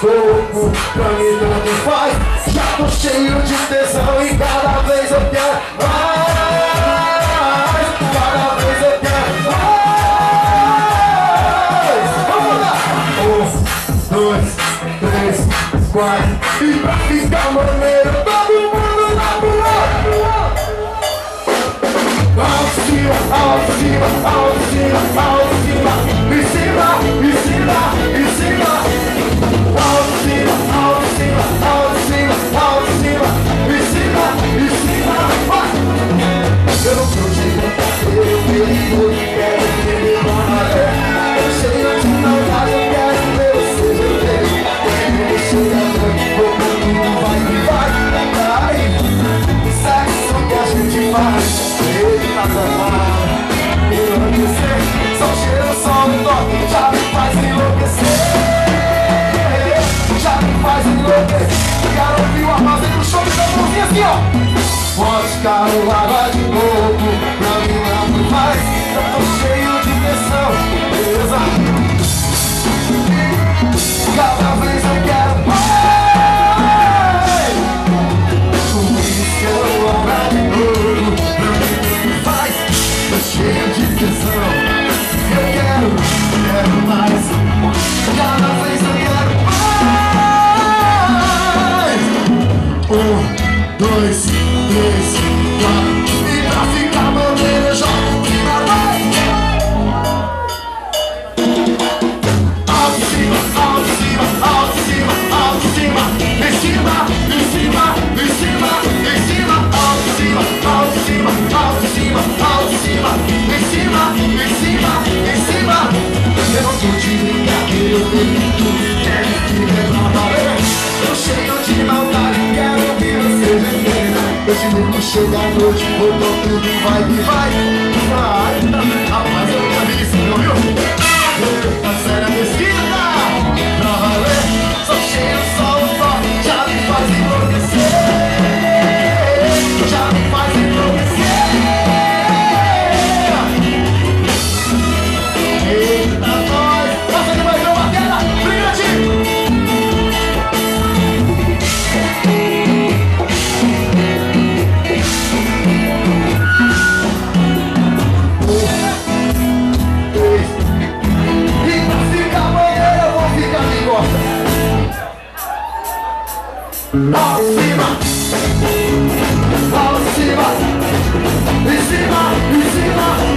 corpo, pra mim tanto faz. Já tô cheio de tesão e cada vez eu quero mais. Cada vez eu quero mais. Vamos lá! 1, 2, 3, 4. E pra ficar maneiro, todo mundo lá pro lado. Autoestima, autoestima, autoestima, autoestima. Em cima, em cima, em cima. Autoestima, autoestima, autoestima, autoestima. Em cima, vai. Eu não tô chegando, eu quero que me morra. Eu cheio de saudade, eu quero ver você viver. Eu chego à noite, vou caminho, vai e vai. Sexo que a gente faz. Enlouquecer, só cheiro, só um toque já me faz enlouquecer. Já me faz enlouquecer. Quero ouvir o armazém do show da mãozinha assim, ó. Vodka ou água de coco, pra mim não faz. Eu tô cheio de tensão, beleza? Cada vez eu quero mais. Uísque ou água de coco, pra mim não faz. Tô cheio de tesão, eu quero mais. Cada vez eu quero mais. 1, 2, 3, 4. E pra ficar maneiro eu jogo que vai. Alto em cima, alto em cima, alto em cima, alto em cima. Em cima, em cima, em cima, em cima. Alto em cima, alto em cima, alto em cima, alto em cima. Em cima, em cima, em cima. Eu não tô de brincadeira, eu tenho tudo, quero que lembrar valer. Eu cheio de maldade, quero ver você viver. Esse mundo chega à noite, botou tudo, vai que vai. Rapaz, eu nunca vi isso, não viu? Tá séria a pesquisa, pra valer. Só cheio, só um toque, já me faz enlouquecer. Já me faz enlouquecer. Eita, nós! Passa de mais uma tela, brilhante! E pra ficar maneiro eu vou ficar de costa. Lá em cima, lá em cima, em cima, em cima.